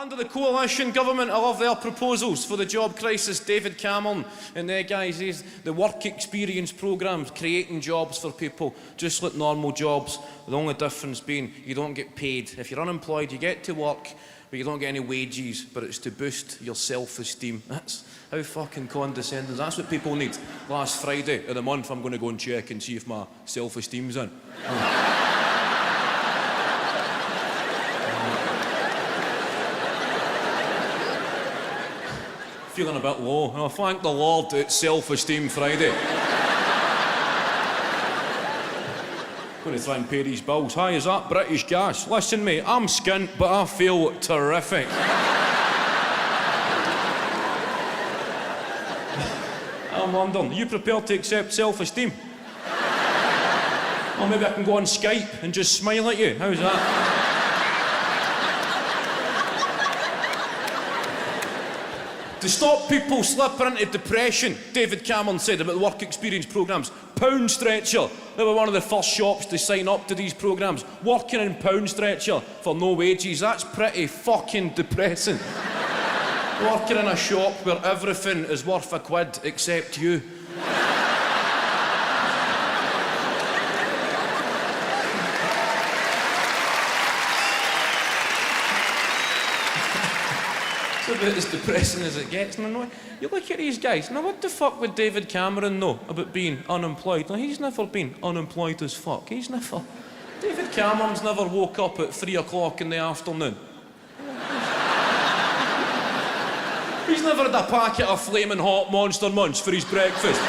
Under the coalition government, I love their proposals for the job crisis. David Cameron and the guys, the work experience programmes, creating jobs for people, just like normal jobs. The only difference being you don't get paid. If you're unemployed, you get to work, but you don't get any wages, but it's to boost your self-esteem. That's how fucking condescending. That's what people need. Last Friday of the month, I'm going to go and check and see if my self-esteem's in. Feeling a bit low. Oh, thank the Lord it's Self-Esteem Friday. Going to try and pay these bills. Hi, is that British Gas? Listen, mate, I'm skint, but I feel terrific. I'm London. Are you prepared to accept self-esteem? Or maybe I can go on Skype and just smile at you. How's that? To stop people slipping into depression, David Cameron said about the work experience programmes, Pound Stretcher. They were one of the first shops to sign up to these programmes. Working in Pound Stretcher for no wages, that's pretty fucking depressing. Working in a shop where everything is worth a quid except you. It's about as depressing as it gets. And I know, you look at these guys, now what the fuck would David Cameron know about being unemployed? Now, he's never been unemployed as fuck. David Cameron's never woke up at 3 o'clock in the afternoon. He's never had a packet of flaming hot Monster Munch for his breakfast.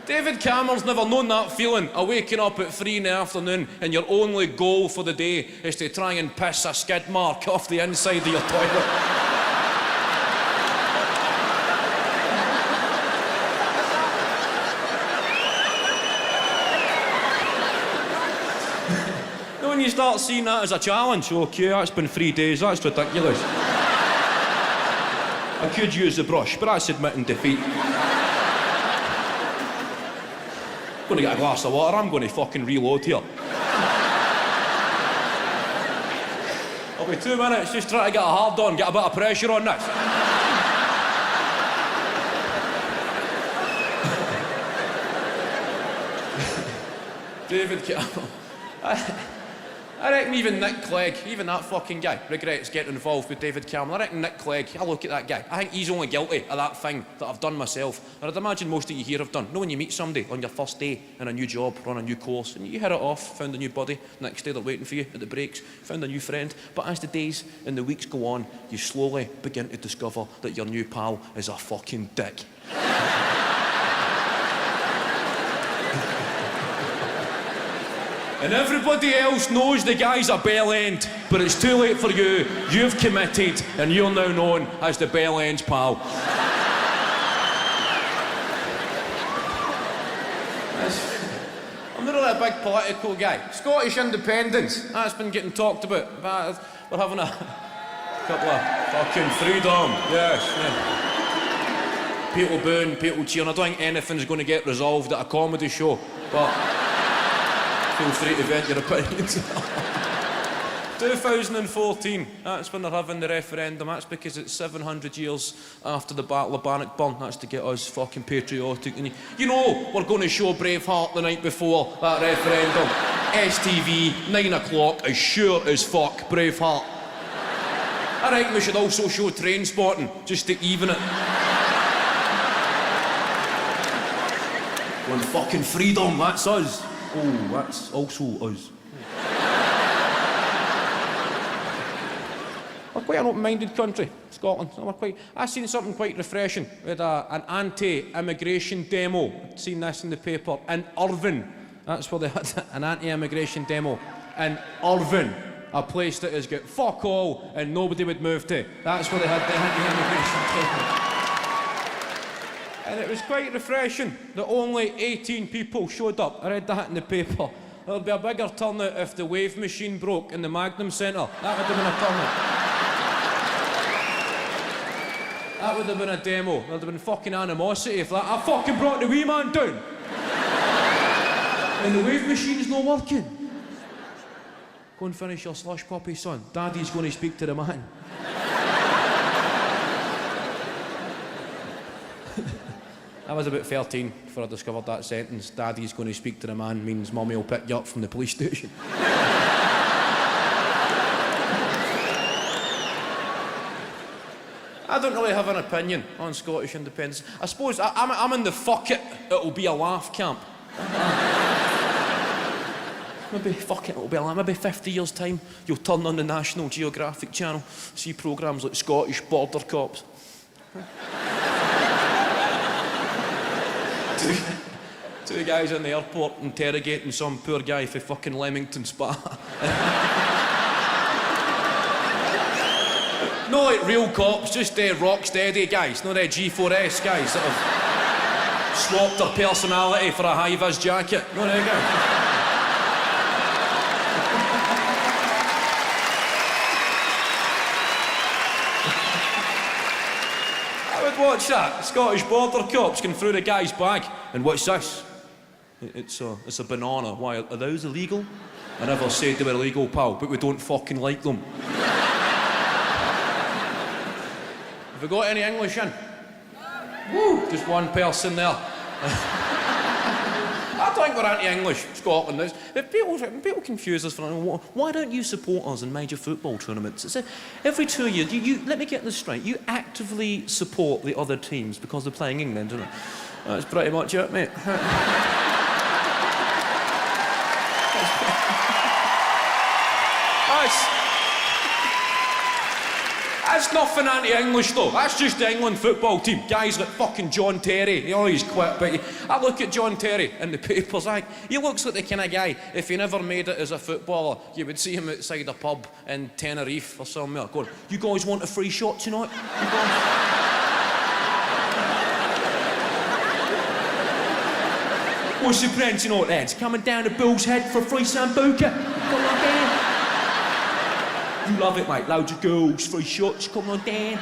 David Cameron's never known that feeling of waking up at 3 in the afternoon and your only goal for the day is to try and piss a skid mark off the inside of your toilet. When you start seeing that as a challenge, okay, that's been 3 days, that's ridiculous. I could use the brush, but that's admitting defeat. I'm going to get a glass of water, I'm going to fucking reload here. I'll be 2 minutes, just try to get a hard on, get a bit of pressure on this. David Cameron. I reckon even Nick Clegg, even that fucking guy, regrets getting involved with David Cameron. I reckon Nick Clegg, I look at that guy, I think he's only guilty of that thing that I've done myself. And I'd imagine most of you here have done. You know when you meet somebody on your first day in a new job or on a new course, and you hit it off, found a new buddy, next day they're waiting for you at the breaks, found a new friend. But as the days and the weeks go on, you slowly begin to discover that your new pal is a fucking dick. And everybody else knows the guy's a bell end, but it's too late for you. You've committed, and you're now known as the bell end's pal. I'm not really a big political guy. Scottish independence, that's been getting talked about. We're having a couple of fucking freedom, yes. People booing, people cheering. I don't think anything's going to get resolved at a comedy show, but feel free to vent your opinions. 2014, that's when they're having the referendum. That's because it's 700 years after the Battle of Bannockburn. That's to get us fucking patriotic. And you know we're going to show Braveheart the night before that referendum. STV, 9 o'clock, as sure as fuck, Braveheart. I reckon we should also show Trainspotting, just to even it. Going fucking freedom, that's us. Oh, that's also us. We're quite an open-minded country, Scotland. I've seen something quite refreshing. We had an anti-immigration demo. I've seen this in the paper. In Irvine, that's where they had an anti-immigration demo. In Irvine, a place that has got fuck all and nobody would move to. That's where they had the anti-immigration demo. And it was quite refreshing that only 18 people showed up. I read that in the paper. There'll be a bigger turnout if the wave machine broke in the Magnum Centre. That would have been a turnout. That would have been a demo. There'd have been fucking animosity if that. I fucking brought the wee man down. And the wave machine's not working. Go and finish your slush puppy, son. Daddy's going to speak to the man. I was about 13 before I discovered that sentence. Daddy's going to speak to the man means Mummy will pick you up from the police station. I don't really have an opinion on Scottish independence. I suppose I'm in the fuck it, it'll be a laugh camp. Maybe fuck it, it'll be a laugh. Maybe 50 years' time, you'll turn on the National Geographic channel, see programmes like Scottish Border Cops. Two guys in the airport interrogating some poor guy for fucking Leamington Spa. No like real cops, just rock steady guys, no the G4S guys that have swapped their personality for a high-vis jacket. No there you go. I would watch that. Scottish Border Cops going through the guy's bag. And what's this? It's a banana. Why, are those illegal? I never said they were illegal, pal, but we don't fucking like them. Have we got any English in? Woo! Just one person there. I don't think we're anti-English, Scotland. People confuse us for why don't you support us in major football tournaments? It's every 2 years, let me get this straight, you actively support the other teams because they're playing England, don't you? That's pretty much it, mate. That's nothing anti-English though. That's just the England football team. Guys like fucking John Terry. He's quit, but I look at John Terry in the papers, he looks like the kind of guy, if he never made it as a footballer, you would see him outside a pub in Tenerife or somewhere going, you guys want a free shot tonight? What's the plan tonight, lads? Coming down to Bull's Head for a free sambuca? Come on down. You love it, mate. Loads of girls, free shots. Come on down.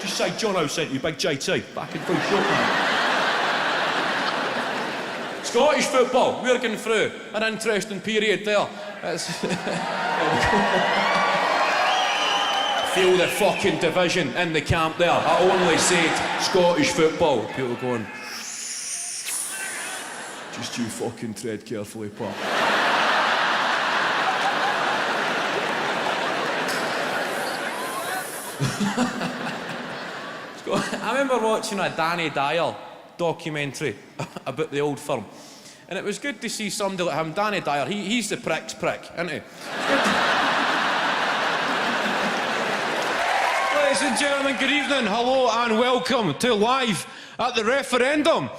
Just say Jono sent you, big JT. Back in free shot, mate. Scottish football. We're going through an interesting period there. Feel the fucking division in the camp there. I only said Scottish football. People going... Just you fucking tread carefully, pal. I remember watching a Danny Dyer documentary about the old firm, and it was good to see somebody like him. Danny Dyer, he's the prick's prick, isn't he? Ladies and gentlemen, good evening, hello and welcome to Live at the Referendum.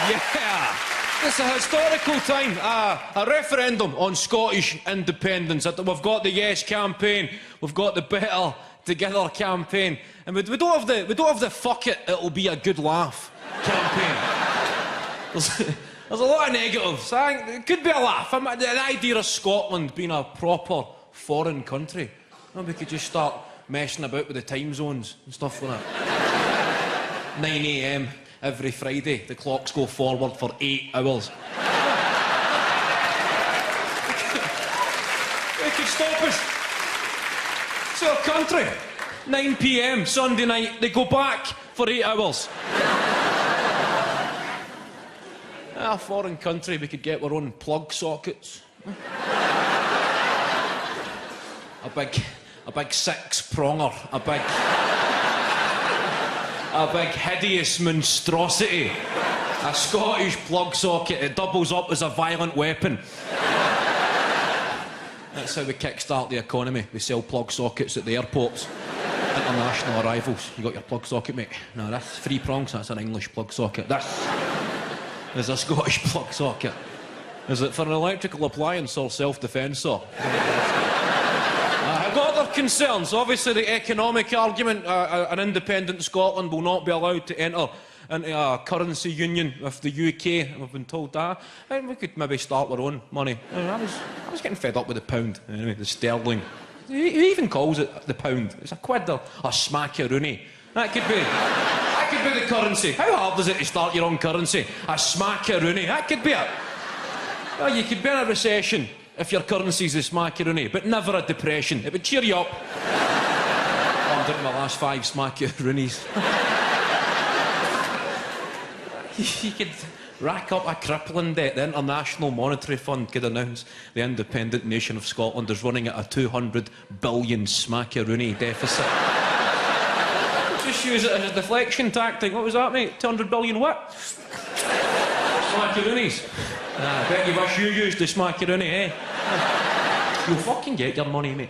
Yeah! It's a historical time, a referendum on Scottish independence. We've got the Yes campaign, we've got the Better Together campaign, and we don't have the fuck it, it'll be a good laugh campaign. There's a lot of negatives. I think it could be a laugh. The idea of Scotland being a proper foreign country. Maybe we could just start messing about with the time zones and stuff like that. 9 AM. Every Friday, the clocks go forward for 8 hours. They could stop us. It's our country. 9 PM, Sunday night, they go back for 8 hours. A foreign country, we could get our own plug sockets. A big six-pronger, a big hideous monstrosity. A Scottish plug socket, it doubles up as a violent weapon. That's how we kickstart the economy. We sell plug sockets at the airports. International arrivals. You got your plug socket, mate? No, that's 3 prongs, that's an English plug socket. There's a Scottish plug socket. Is it for an electrical appliance or self-defence, or? I've got other concerns. Obviously, the economic argument, an independent Scotland will not be allowed to enter into a currency union with the UK. We've been told that. I think we could maybe start our own money. I was getting fed up with the pound, anyway, the sterling. Who even calls it the pound? It's a quid or a smackaroonie. That could be the currency. How hard is it to start your own currency? A smackaroonie. That could be it. Well, you could be in a recession, if your currency's this macaroni, but never a depression. It would cheer you up. I'm down to my last 5 smackaroonies. You could rack up a crippling debt. The International Monetary Fund could announce the independent nation of Scotland is running at a 200 billion smackaroonie deficit. Just use it as a deflection tactic. What was that, mate? 200 billion what? Smackaroonies. I bet you wish you used the smackaroonie, eh? You'll fucking get your money, mate.